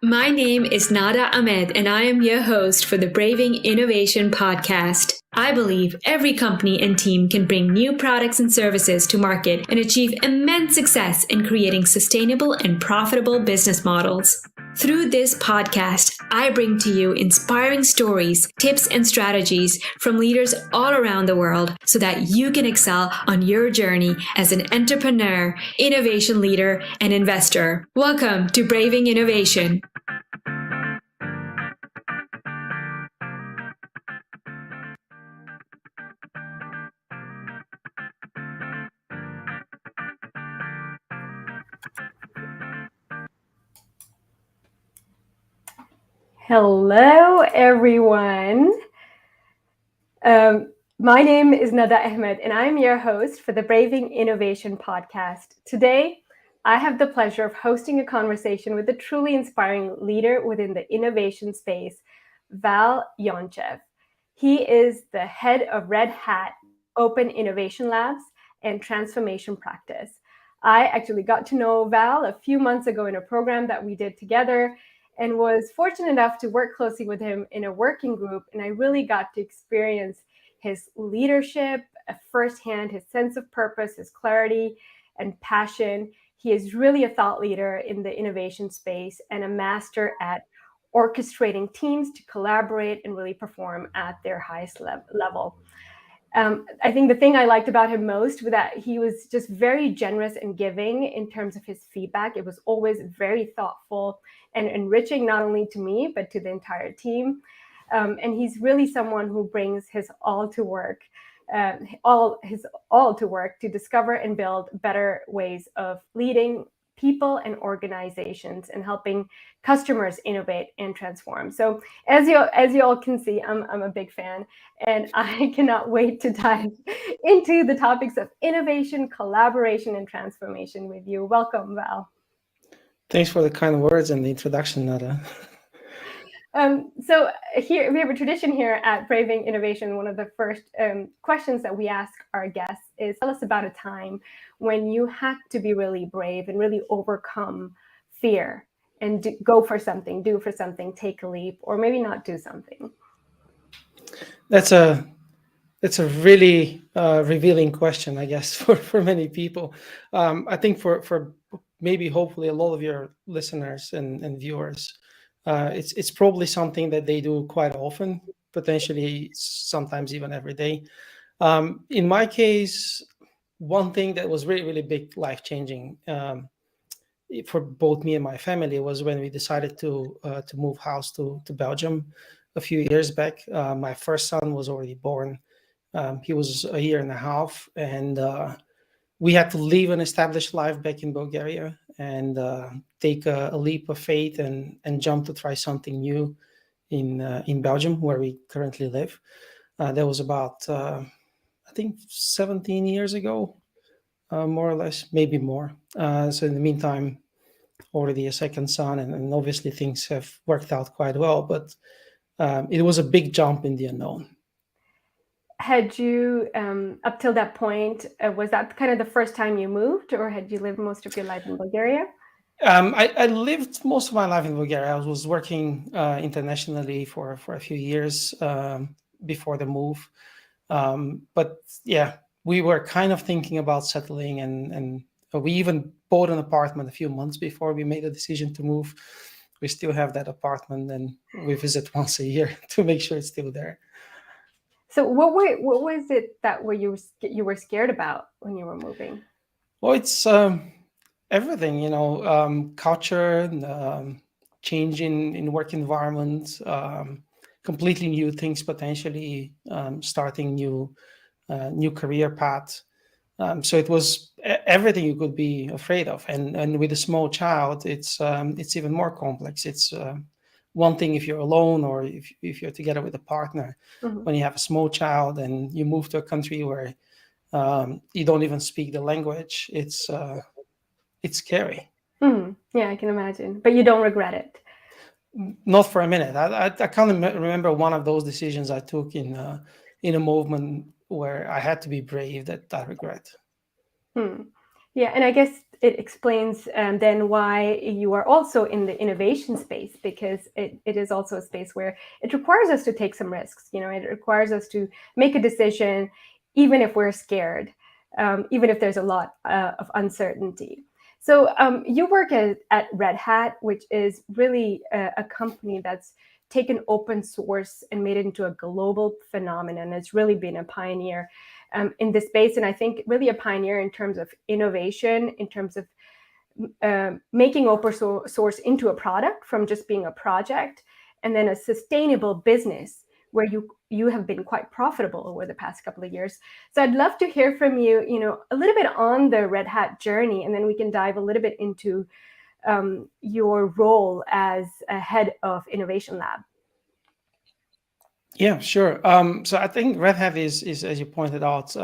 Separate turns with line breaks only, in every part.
My name is Nada Ahmed, and I am your host for the Braving Innovation podcast. I believe every company and team can bring new products and services to market and achieve immense success in creating sustainable and profitable business models. Through this podcast, I bring to you inspiring stories, tips, and strategies from leaders all around the world so that you can excel on your journey as an entrepreneur, innovation leader, and investor. Welcome to Braving Innovation.
Hello, everyone. My name is Nada Ahmed, and I'm your host for the Braving Innovation podcast. Today, I have the pleasure of hosting a conversation with a truly inspiring leader within the innovation space, Val Yonchev. He is the head of Red Hat Open Innovation Labs and Transformation Practice. I actually got to know Val a few months ago in a program that we did together, and was fortunate enough to work closely with him in a working group. And I really got to experience his leadership firsthand, his sense of purpose, his clarity and passion. He is really a thought leader in the innovation space and a master at orchestrating teams to collaborate and really perform at their highest level. I think the thing I liked about him most was that he was just very generous and giving in terms of his feedback. It was always very thoughtful and enriching, not only to me, but to the entire team. And he's really someone who brings his all to work to discover and build better ways of leading people and organizations and helping customers innovate and transform. So as you all can see, I'm a big fan, and I cannot wait to dive into the topics of innovation, collaboration, and transformation with you. Welcome, Val.
Thanks for the kind words and the introduction, Nada.
So here we have a tradition here at Braving Innovation. One of the first questions that we ask our guests is, tell us about a time when you had to be really brave and really overcome fear and go for something, do for something, take a leap, or maybe not do something.
That's a really revealing question, I guess, for many people. I think for maybe hopefully a lot of your listeners and viewers, it's probably something that they do quite often, potentially sometimes even every day. In my case, one thing that was really, really big, life-changing for both me and my family was when we decided to move house to Belgium a few years back. My first son was already born. He was a year and a half, and we had to leave an established life back in Bulgaria and take a leap of faith and jump to try something new in Belgium, where we currently live. That was about, I think, 17 years ago, more or less, maybe more. So in the meantime, already a second son, and obviously things have worked out quite well, but it was a big jump in the unknown.
Had you, up till that point, was that kind of the first time you moved, or had you lived most of your life in Bulgaria?
I lived most of my life in Bulgaria. I was working internationally for a few years before the move. But yeah, we were kind of thinking about settling, and we even bought an apartment a few months before we made the decision to move. We still have that apartment, and we visit once a year to make sure it's still there.
So what was it that you were scared about when you were moving?
Well, it's everything, culture, change in work environment, completely new things, potentially starting new career path. So it was everything you could be afraid of, and with a small child, it's even more complex. It's one thing if you're alone or if you're together with a partner.
Mm-hmm.
When you have a small child and you move to a country where you don't even speak the language, it's scary.
Mm-hmm. Yeah, I can imagine. But you don't regret it?
Not for a minute. I can't remember one of those decisions I took in a movement where I had to be brave that I regret.
Yeah, and I guess it explains then why you are also in the innovation space, because it is also a space where it requires us to take some risks. You know, it requires us to make a decision, even if we're scared, even if there's a lot of uncertainty. So you work at Red Hat, which is really a company that's taken open source and made it into a global phenomenon. It's really been a pioneer in this space, and I think really a pioneer in terms of innovation, in terms of making open source into a product from just being a project, and then a sustainable business where you have been quite profitable over the past couple of years. So I'd love to hear from you, a little bit on the Red Hat journey, and then we can dive a little bit into your role as a head of Innovation Lab.
Yeah, sure. So I think Red Hat is as you pointed out,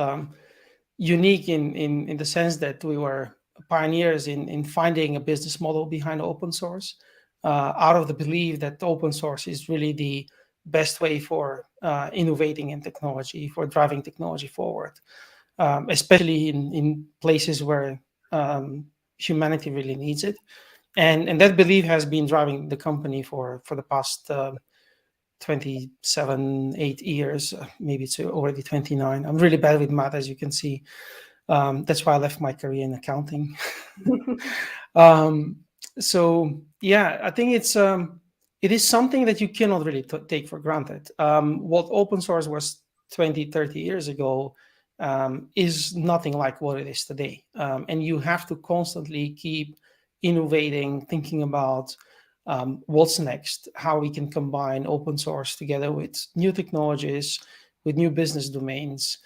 unique in the sense that we were pioneers in finding a business model behind open source, out of the belief that open source is really the best way for innovating in technology, for driving technology forward, especially in places where humanity really needs it. And that belief has been driving the company for the past 27, 8 years, maybe it's already 29. I'm really bad with math, as you can see. That's why I left my career in accounting. So yeah, I think it is something that you cannot really take for granted. What open source was 20, 30 years ago is nothing like what it is today. And you have to constantly keep innovating, thinking about what's next, how we can combine open source together with new technologies, with new business domains,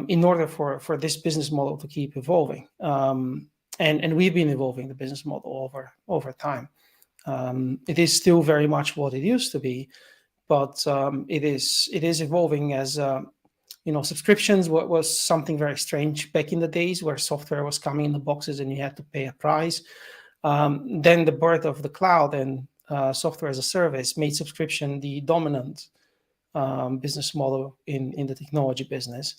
in order for this business model to keep evolving. And we've been evolving the business model over time. It is still very much what it used to be, but it is evolving as subscriptions was something very strange back in the days where software was coming in the boxes and you had to pay a price. Then the birth of the cloud and software as a service made subscription the dominant business model in the technology business.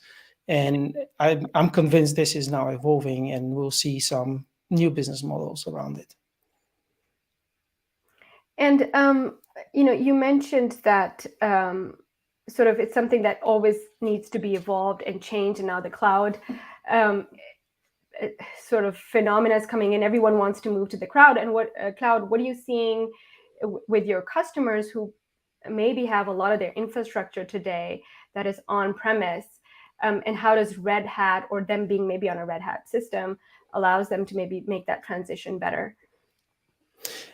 And I'm convinced this is now evolving and we'll see some new business models around it.
And, you mentioned that sort of it's something that always needs to be evolved and changed. And now the cloud sort of phenomena is coming in. Everyone wants to move to the cloud. And what are you seeing with your customers who maybe have a lot of their infrastructure today that is on premise? And how does Red Hat, or them being maybe on a Red Hat system, allows them to maybe make that transition better?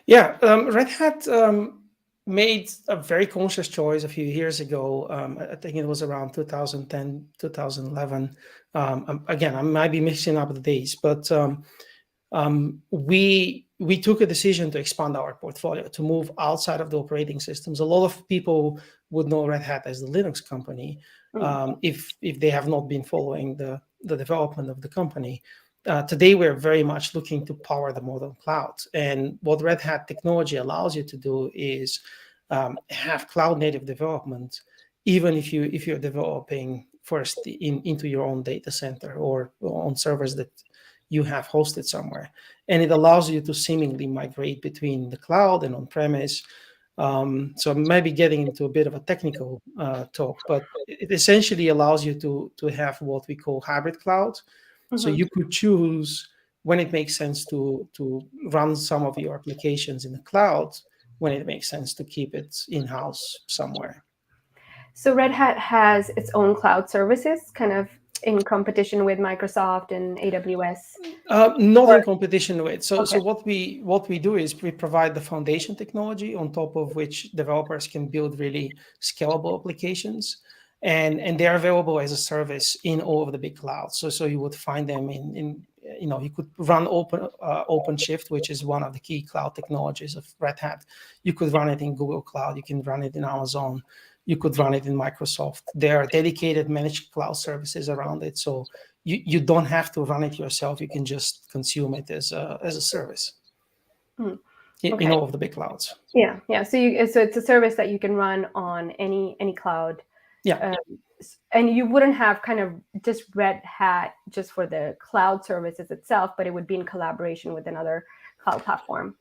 Yeah, Red Hat made a very conscious choice a few years ago. I think it was around 2010, 2011. Again, I might be mixing up the dates, but we took a decision to expand our portfolio, to move outside of the operating systems. A lot of people would know Red Hat as the Linux company, if they have not been following the development of the company. Today, we're very much looking to power the modern cloud. And what Red Hat technology allows you to do is have cloud native development, even if you're developing first into your own data center or on servers that you have hosted somewhere. And it allows you to seamlessly migrate between the cloud and on-premise. So maybe getting into a bit of a technical talk, but it essentially allows you to have what we call hybrid cloud. So you could choose when it makes sense to run some of your applications in the cloud, when it makes sense to keep it in-house somewhere.
So Red Hat has its own cloud services, kind of in competition with Microsoft and AWS?
Not in competition with. So
Okay.
what we do is we provide the foundation technology on top of which developers can build really scalable applications. And they're available as a service in all of the big clouds. So you would find them in you could run OpenShift, which is one of the key cloud technologies of Red Hat. You could run it in Google Cloud. You can run it in Amazon. You could run it in Microsoft. There are dedicated managed cloud services around it. So you don't have to run it yourself. You can just consume it as a service in all of the big clouds.
Yeah. So it's a service that you can run on any cloud.
Yeah.
and you wouldn't have kind of just Red Hat just for the cloud services itself, but it would be in collaboration with another cloud platform.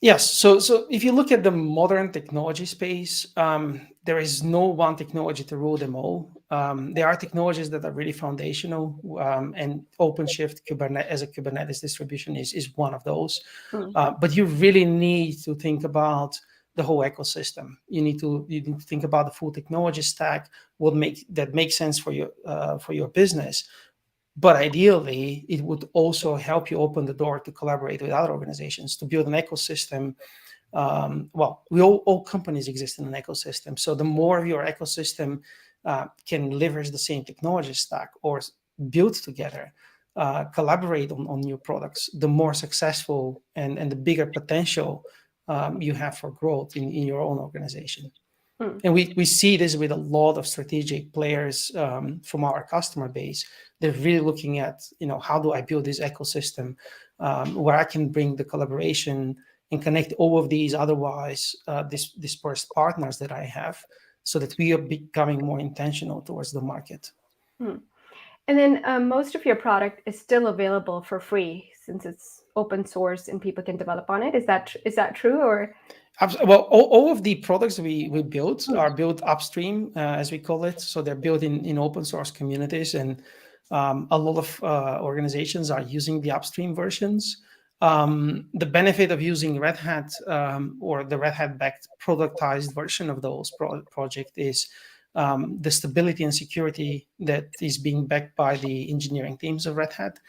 Yes. So if you look at the modern technology space, there is no one technology to rule them all. There are technologies that are really foundational, and OpenShift Kubernetes as a Kubernetes distribution is one of those. But you really need to think about the whole ecosystem. You need to think about the full technology stack, that makes sense for your business. But ideally, it would also help you open the door to collaborate with other organizations to build an ecosystem. All companies exist in an ecosystem. So the more of your ecosystem can leverage the same technology stack or build together, collaborate on new products, the more successful and the bigger potential you have for growth in your own organization. And we see this with a lot of strategic players from our customer base. They're really looking at, how do I build this ecosystem where I can bring the collaboration and connect all of these otherwise dispersed partners that I have, so that we are becoming more intentional towards the market.
And then most of your product is still available for free since it's open source and people can develop on it. Is that true, or?
Well, all of the products we built are built upstream, as we call it. So they're built in open source communities, and a lot of organizations are using the upstream versions. The benefit of using Red Hat or the Red Hat-backed productized version of those project is the stability and security that is being backed by the engineering teams of Red Hat.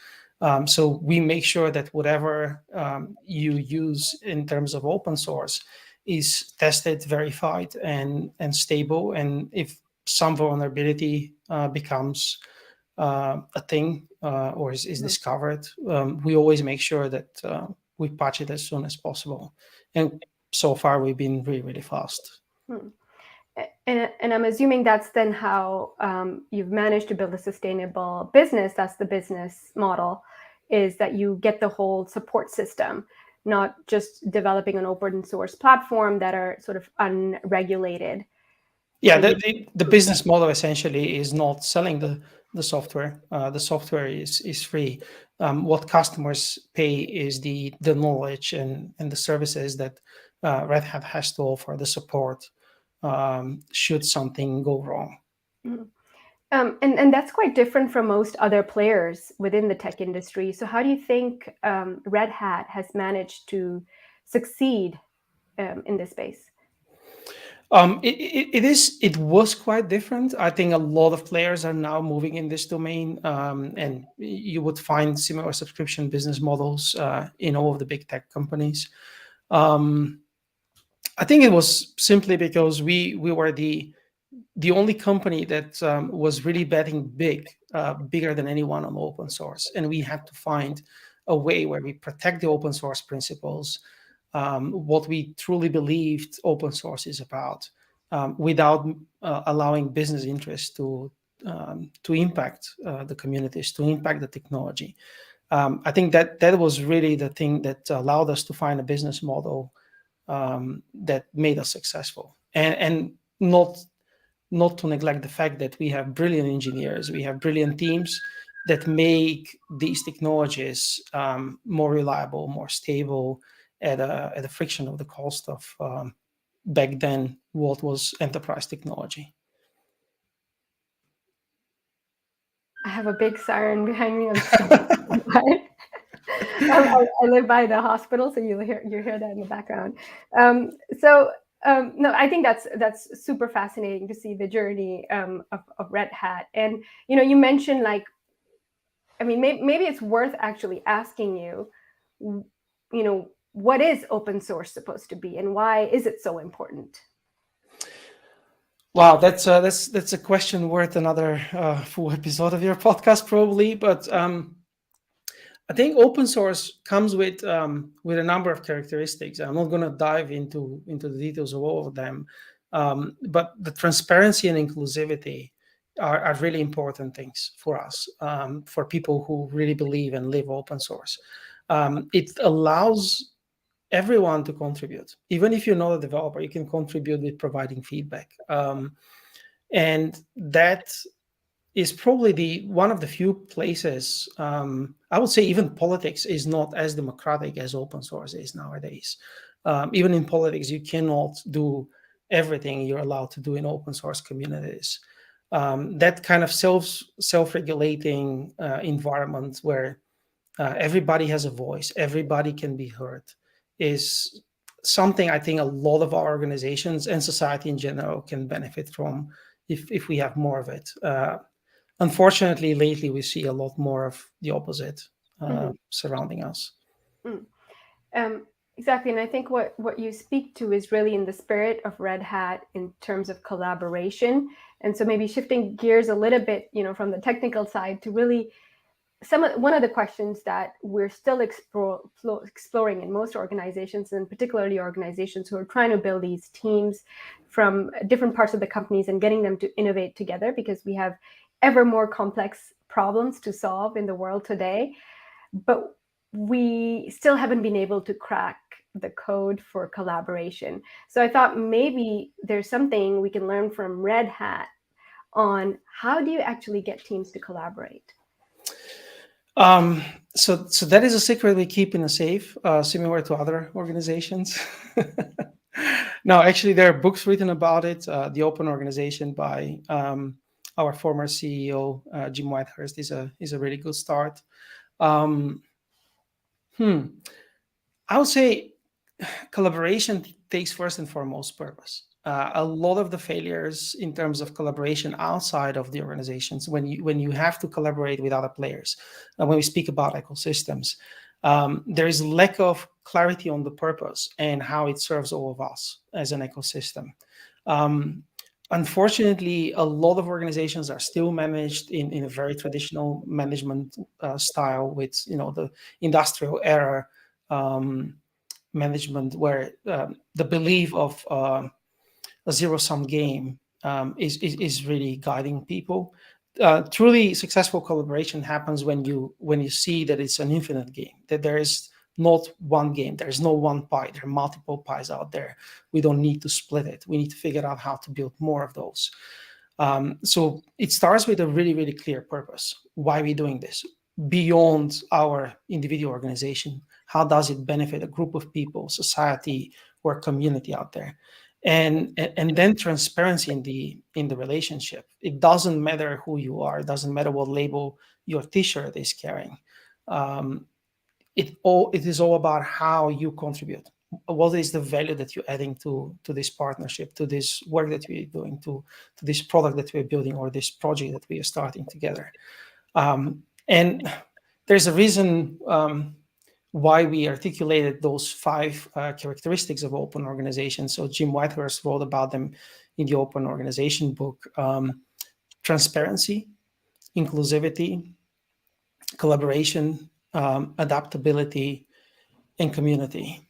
So we make sure that whatever you use in terms of open source is tested, verified, and stable. And if some vulnerability becomes a thing or is discovered, we always make sure that we patch it as soon as possible. And so far, we've been really, really fast.
And I'm assuming that's then how you've managed to build a sustainable business. That's the business model, is that you get the whole support system, not just developing an open source platform that are sort of unregulated.
Yeah, the business model essentially is not selling the software. The software is free. What customers pay is the knowledge and the services that Red Hat has to offer, the support should something go wrong.
And that's quite different from most other players within the tech industry. So how do you think Red Hat has managed to succeed in this space?
It was quite different. I think a lot of players are now moving in this domain, and you would find similar subscription business models in all of the big tech companies. I think it was simply because we were the only company that was really betting bigger than anyone on open source, and we had to find a way where we protect the open source principles, what we truly believed open source is about, without allowing business interests to impact the communities, to impact the technology. I think that was really the thing that allowed us to find a business model that made us successful, and not to neglect the fact that we have brilliant engineers, we have brilliant teams that make these technologies more reliable, more stable, at a fraction of the cost of back then what was enterprise technology.
I have a big siren behind me. I live by the hospital, so you hear that in the background. No, I think that's super fascinating to see the journey of Red Hat. And you mentioned, like, I mean, maybe it's worth actually asking you, what is open source supposed to be, and why is it so important?
Wow, that's a question worth another full episode of your podcast, probably. But I think open source comes with a number of characteristics. I'm not going to dive into the details of all of them, but the transparency and inclusivity are really important things for us, for people who really believe and live open source. It allows everyone to contribute. Even if you're not a developer, you can contribute with providing feedback. And that is probably one of the few places, I would say even politics is not as democratic as open source is nowadays. Even in politics, you cannot do everything you're allowed to do in open source communities. That kind of self-regulating environment where everybody has a voice, everybody can be heard, is something I think a lot of our organizations and society in general can benefit from if we have more of it. Unfortunately, lately we see a lot more of the opposite surrounding us.
Mm. Exactly. And I think what you speak to is really in the spirit of Red Hat in terms of collaboration. And so maybe shifting gears a little bit, from the technical side to really one of the questions that we're still exploring in most organizations, and particularly organizations who are trying to build these teams from different parts of the companies and getting them to innovate together, because we have ever more complex problems to solve in the world today. But we still haven't been able to crack the code for collaboration. So I thought maybe there's something we can learn from Red Hat on how do you actually get teams to collaborate?
So that is a secret we keep in a safe, similar to other organizations. No, actually, there are books written about it. The Open Organization by our former CEO, Jim Whitehurst, is a really good start. I would say collaboration takes first and foremost purpose. A lot of the failures in terms of collaboration outside of the organizations, when you have to collaborate with other players, when we speak about ecosystems, there is lack of clarity on the purpose and how it serves all of us as an ecosystem. Unfortunately, a lot of organizations are still managed in a very traditional management style with the industrial era management, where the belief of a zero-sum game is really guiding people. Truly successful collaboration happens when you see that it's an infinite game, that there is not one game, there is no one pie, there are multiple pies out there. We don't need to split it. We need to figure out how to build more of those. So it starts with a really, really clear purpose. Why are we doing this? Beyond our individual organization, how does it benefit a group of people, society, or community out there? And then transparency in the relationship. It doesn't matter who you are. It doesn't matter what label your T-shirt is carrying. It is all about how you contribute. What is the value that you're adding to this partnership, to this work that we're doing, to this product that we're building, or this project that we are starting together. And there's a reason why we articulated those 5 characteristics of open organizations. So Jim Whitehurst wrote about them in the Open Organization book: transparency, inclusivity, collaboration, adaptability, and community.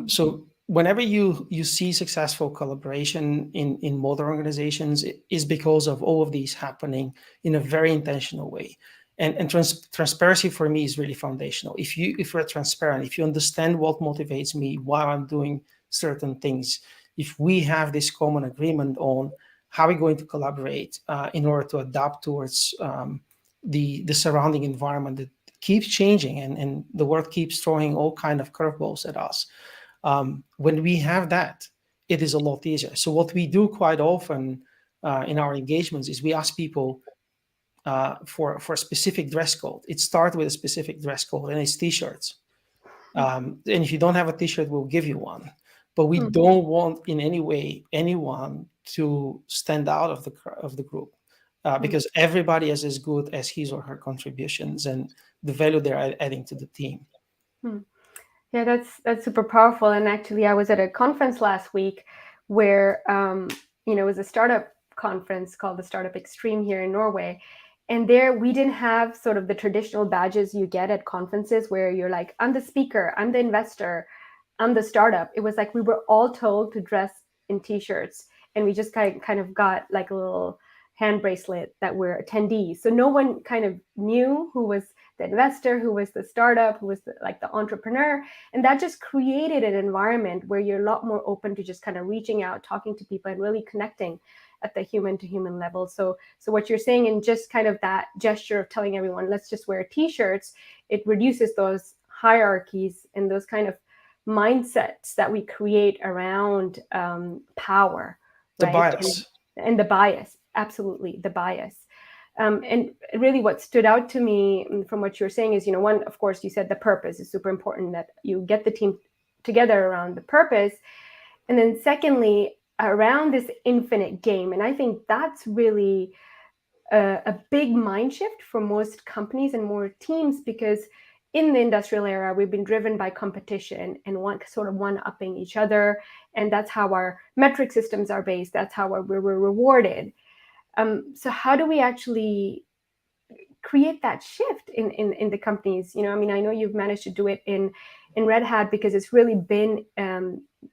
So whenever you see successful collaboration in modern organizations, it is because of all of these happening in a very intentional way. And transparency for me is really foundational. If we're transparent, if you understand what motivates me, why I'm doing certain things, if we have this common agreement on how we're going to collaborate in order to adapt towards the surrounding environment that keeps changing, and the world keeps throwing all kind of curveballs at us. When we have that, it is a lot easier. So what we do quite often in our engagements is we ask people for a specific dress code. It starts with a specific dress code, and it's T-shirts. And if you don't have a T-shirt, we'll give you one. But we don't want in any way anyone to stand out of the group. Because everybody is as good as his or her contributions and the value they're adding to the team.
Yeah, that's super powerful. And actually, I was at a conference last week where it was a startup conference called the Startup Extreme here in Norway. And there we didn't have sort of the traditional badges you get at conferences where you're like, I'm the speaker, I'm the investor, I'm the startup. It was like we were all told to dress in T-shirts, and we just kind of got like a little hand bracelet that we're attendees. So no one kind of knew who was the investor, who was the startup, who was the entrepreneur. And that just created an environment where you're a lot more open to just kind of reaching out, talking to people, and really connecting. at the human to human level. So what you're saying, in just kind of that gesture of telling everyone, let's just wear t-shirts, it reduces those hierarchies and those kind of mindsets that we create around power,
The
right?
bias.
And the bias, absolutely, the bias. And really what stood out to me from what you're saying is, one, of course, you said the purpose is super important, that you get the team together around the purpose. And then secondly, around this infinite game. And I think that's really a big mind shift for most companies and more teams, because in the industrial era, we've been driven by competition and one-upping each other. And that's how our metric systems are based. That's how we're rewarded. So how do we actually create that shift in the companies? I know you've managed to do it in Red Hat, because it's really been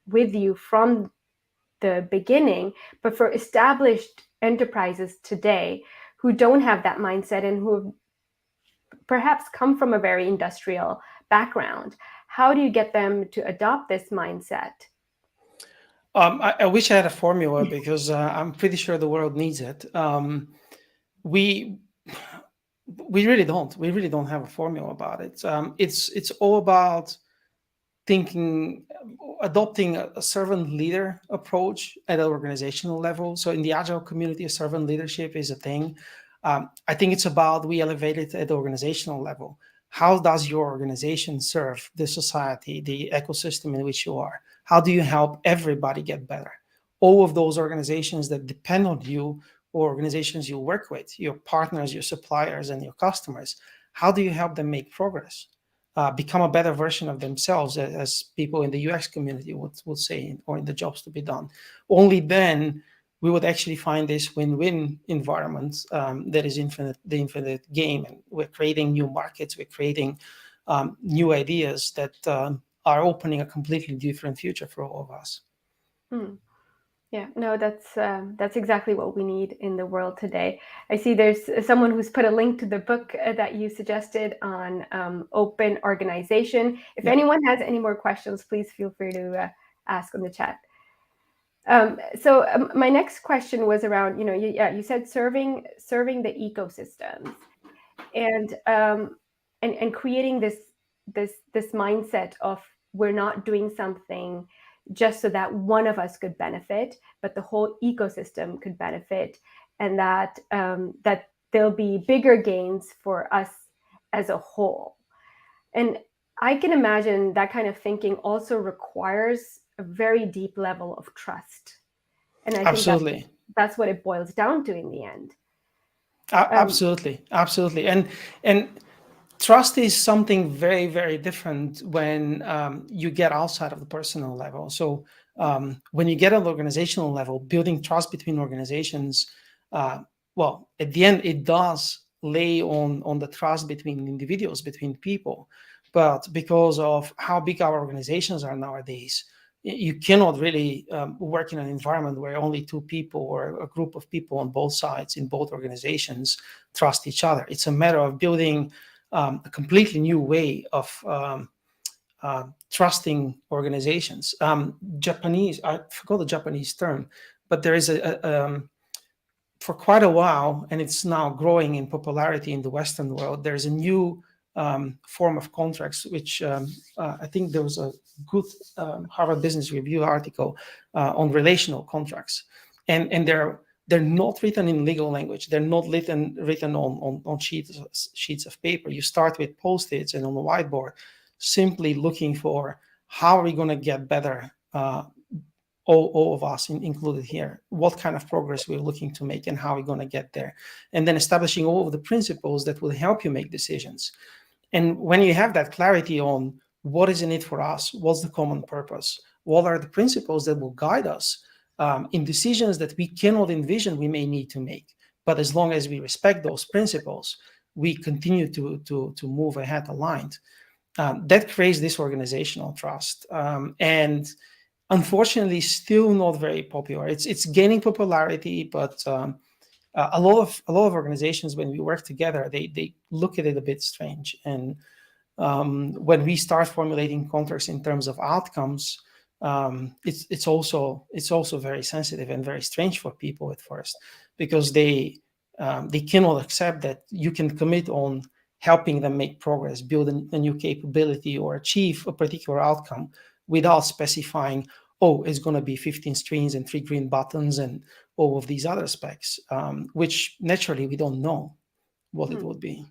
with you from the beginning. But for established enterprises today who don't have that mindset and who have perhaps come from a very industrial background, how do you get them to adopt this mindset?
I wish I had a formula, because I'm pretty sure the world needs it. We really don't. We really don't have a formula about it. It's all about adopting a servant leader approach at an organizational level. So in the Agile community, servant leadership is a thing. I think it's about, we elevate it at the organizational level. How does your organization serve the society, the ecosystem in which you are? How do you help everybody get better? All of those organizations that depend on you, or organizations you work with, your partners, your suppliers, and your customers, how do you help them make progress? Become a better version of themselves, as people in the UX community would say, or in the jobs to be done. Only then we would actually find this win-win environment that is the infinite game. And we're creating new markets, we're creating new ideas that are opening a completely different future for all of us.
Yeah, no, that's exactly what we need in the world today. I see there's someone who's put a link to the book that you suggested on open organization. If anyone has any more questions, please feel free to ask on the chat. So my next question was around, you said serving the ecosystems, and creating this mindset of, we're not doing something just so that one of us could benefit, but the whole ecosystem could benefit, and that there'll be bigger gains for us as a whole. And I can imagine that kind of thinking also requires a very deep level of trust. And I think that's what it boils down to in the end.
Absolutely. And trust is something very, very different when you get outside of the personal level. So when you get at the organizational level, building trust between organizations, well, at the end, it does lay on the trust between individuals, between people. But because of how big our organizations are nowadays, you cannot really work in an environment where only two people or a group of people on both sides in both organizations trust each other. It's a matter of building a completely new way of trusting organizations. Japanese, I forgot the Japanese term, but there is for quite a while, and it's now growing in popularity in the Western world, there's a new form of contracts, which I think there was a good Harvard Business Review article on relational contracts. And they're not written in legal language. They're not written on sheets of paper. You start with Post-its and on the whiteboard, simply looking for, how are we going to get better, all of us included here, what kind of progress we're looking to make and how we're going to get there. And then establishing all of the principles that will help you make decisions. And when you have that clarity on what is in it for us, what's the common purpose, what are the principles that will guide us in decisions that we cannot envision we may need to make. But as long as we respect those principles, we continue to move ahead aligned. That creates this organizational trust. And unfortunately, still not very popular. It's gaining popularity, but a lot of organizations, when we work together, they look at it a bit strange. And when we start formulating contracts in terms of outcomes, it's also very sensitive and very strange for people at first, because they cannot accept that you can commit on helping them make progress, build a new capability, or achieve a particular outcome without specifying, oh, it's going to be 15 screens and 3 green buttons and all of these other specs, which naturally we don't know what it would be.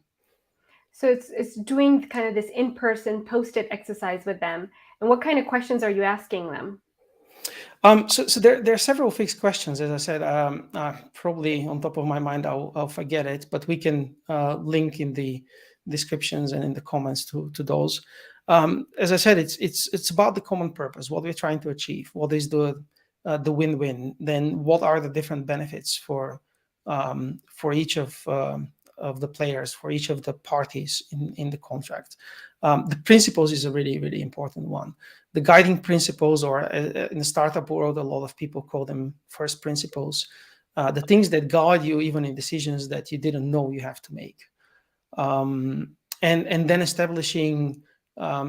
So it's doing kind of this in-person post-it exercise with them. And what kind of questions are you asking them?
So there are several fixed questions. As I said, probably on top of my mind, I'll forget it, but we can link in the descriptions and in the comments to those. As I said, it's about the common purpose, what we're trying to achieve, what is the win-win, then what are the different benefits for each of the players, for each of the parties in the contract. The principles is a really, really important one. The guiding principles, or in the startup world, a lot of people call them first principles, the things that guide you even in decisions that you didn't know you have to make. And then establishing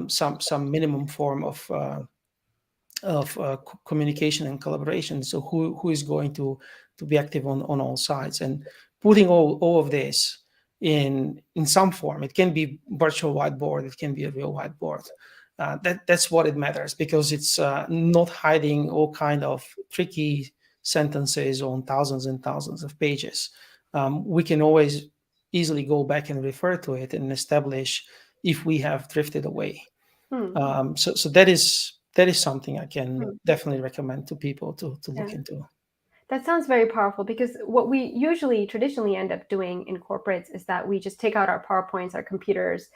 some minimum form of communication and collaboration. So who is going to be active on all sides, and putting all of this in some form. It can be virtual whiteboard, it can be a real whiteboard. That's what it matters, because it's not hiding all kind of tricky sentences on thousands and thousands of pages. We can always easily go back and refer to it and establish if we have drifted away. So that is something I can definitely recommend to people to look into.
That sounds very powerful, because what we usually traditionally end up doing in corporates is that we just take out our PowerPoints, our computers,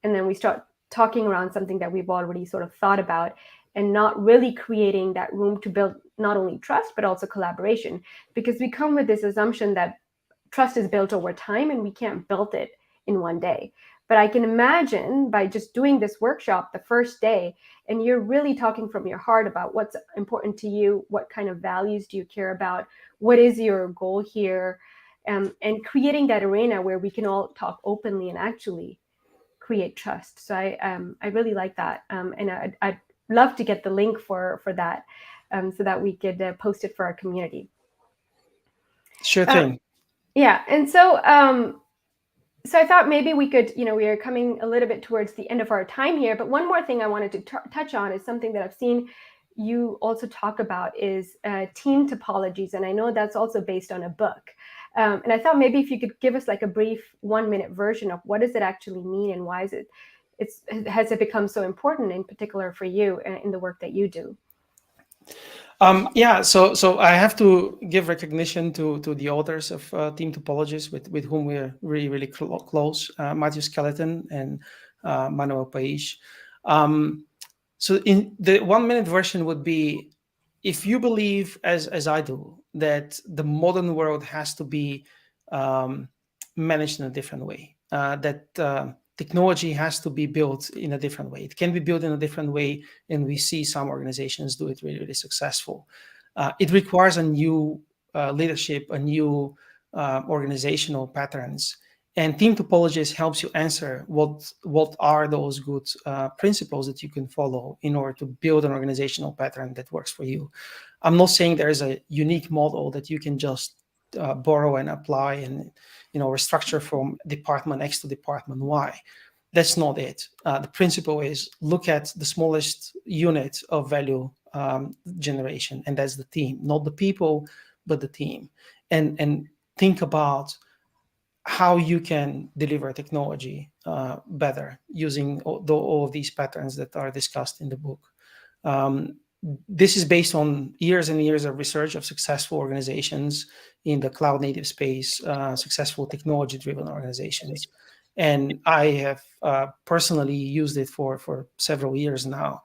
and then we start talking around something that we've already sort of thought about, and not really creating that room to build not only trust, but also collaboration, because we come with this assumption that trust is built over time and we can't build it in one day. But I can imagine by just doing this workshop the first day, and you're really talking from your heart about what's important to you, what kind of values do you care about, what is your goal here, and creating that arena where we can all talk openly and actually create trust. So I really like that, and I'd love to get the link for that, so that we could post it for our community.
Sure thing.
Yeah, and so I thought maybe we could, we are coming a little bit towards the end of our time here, but one more thing I wanted to touch on is something that I've seen you also talk about is team topologies, and I know that's also based on a book. And I thought maybe if you could give us like a brief 1-minute version of what does it actually mean, and why has it become so important, in particular for you in the work that you do?
So I have to give recognition to the authors of team topologies with whom we're really, really close, Matthew Skeleton and Manuel Pais. So in the 1-minute version would be, if you believe, as I do, that the modern world has to be managed in a different way, that technology has to be built in a different way. It can be built in a different way, and we see some organizations do it really, really successful. It requires a new leadership, a new organizational patterns. And team topologies helps you answer what are those good principles that you can follow in order to build an organizational pattern that works for you. I'm not saying there is a unique model that you can just borrow and apply and restructure from department X to department Y. That's not it. The principle is look at the smallest unit of value generation, and that's the team, not the people, but the team, and think about how you can deliver technology better using all of these patterns that are discussed in the book. This is based on years and years of research of successful organizations in the cloud native space, successful technology driven organizations. And I have personally used it for several years now.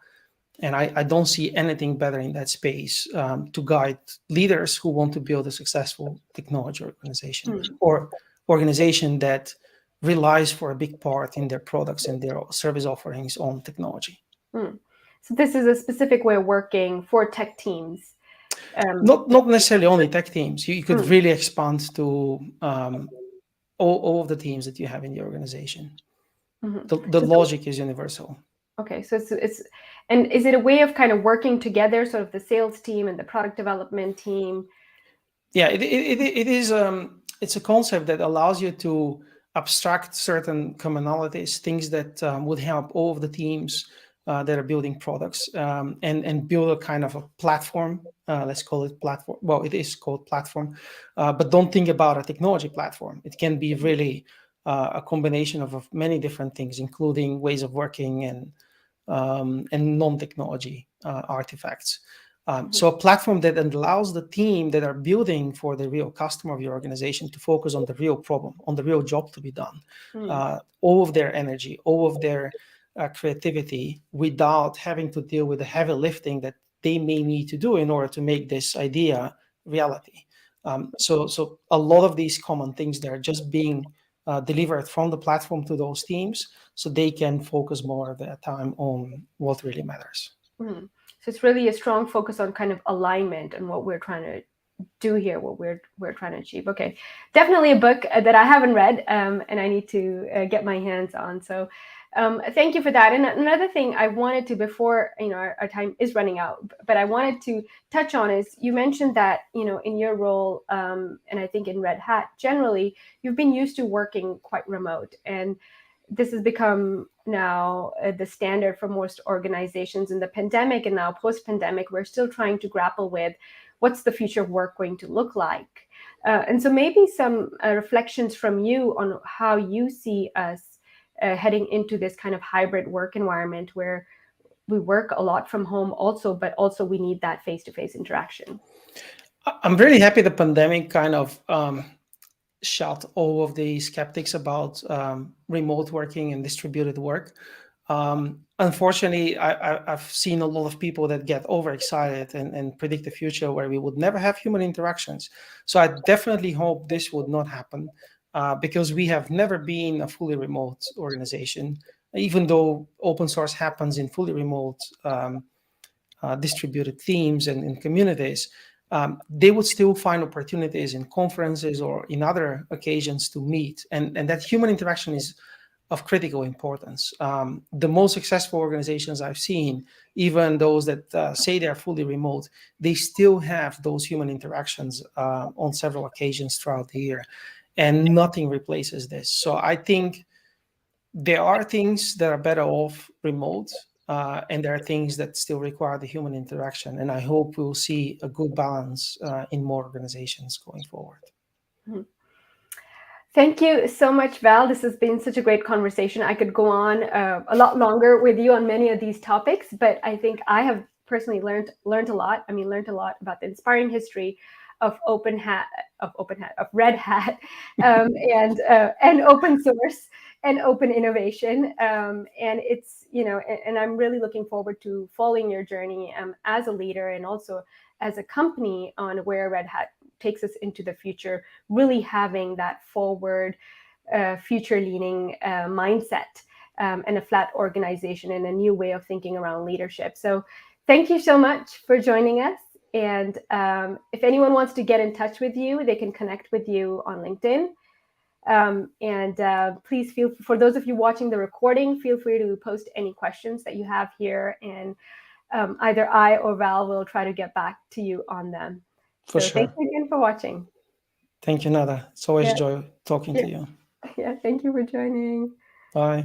And I don't see anything better in that space to guide leaders who want to build a successful technology organization or organization that relies for a big part in their products and their service offerings on technology.
So this is a specific way of working for tech teams.
Not necessarily only tech teams. You could really expand to all of the teams that you have in the organization. The logic is universal.
Okay, so and is it a way of kind of working together, sort of the sales team and the product development team?
Yeah, it is. It's a concept that allows you to abstract certain commonalities, things that would help all of the teams that are building products, and build a kind of a platform. Let's call it platform. Well, it is called platform, but don't think about a technology platform. It can be really a combination of many different things, including ways of working and non-technology artifacts. So a platform that allows the team that are building for the real customer of your organization to focus on the real problem, on the real job to be done, all of their energy, all of their creativity, without having to deal with the heavy lifting that they may need to do in order to make this idea reality. So a lot of these common things that are just being delivered from the platform to those teams, so they can focus more of their time on what really matters.
So it's really a strong focus on kind of alignment and what we're trying to do here, what we're trying to achieve. Okay, definitely a book that I haven't read, and I need to get my hands on. So thank you for that. And another thing I wanted to, before our time is running out, but I wanted to touch on is, you mentioned that in your role, and I think in Red Hat generally, you've been used to working quite remote, and this has become now the standard for most organizations. In the pandemic and now post-pandemic, we're still trying to grapple with what's the future of work going to look like. And so maybe some reflections from you on how you see us heading into this kind of hybrid work environment where we work a lot from home also, but also we need that face-to-face interaction.
I'm really happy the pandemic kind of shut all of the skeptics about remote working and distributed work. Unfortunately, I've seen a lot of people that get overexcited and predict a future where we would never have human interactions. So I definitely hope this would not happen, because we have never been a fully remote organization, even though open source happens in fully remote distributed teams and in communities. They would still find opportunities in conferences or in other occasions to meet. And that human interaction is of critical importance. The most successful organizations I've seen, even those that say they're fully remote, they still have those human interactions on several occasions throughout the year. And nothing replaces this. So I think there are things that are better off remote, and there are things that still require the human interaction. And I hope we'll see a good balance in more organizations going forward.
Thank you so much, Val. This has been such a great conversation. I could go on a lot longer with you on many of these topics, but I think I have personally learned a lot. I mean, learned a lot about the inspiring history of Red Hat, and open source and open innovation. And it's, and I'm really looking forward to following your journey as a leader and also as a company on where Red Hat takes us into the future, really having that forward, future-leaning mindset, and a flat organization and a new way of thinking around leadership. So thank you so much for joining us. And if anyone wants to get in touch with you, they can connect with you on LinkedIn. And please for those of you watching the recording, feel free to post any questions that you have here, and either I or Val will try to get back to you on them.
For sure.
Thank you again for watching.
Thank you, Nada. It's always a joy talking to you.
Yeah, thank you for joining.
Bye.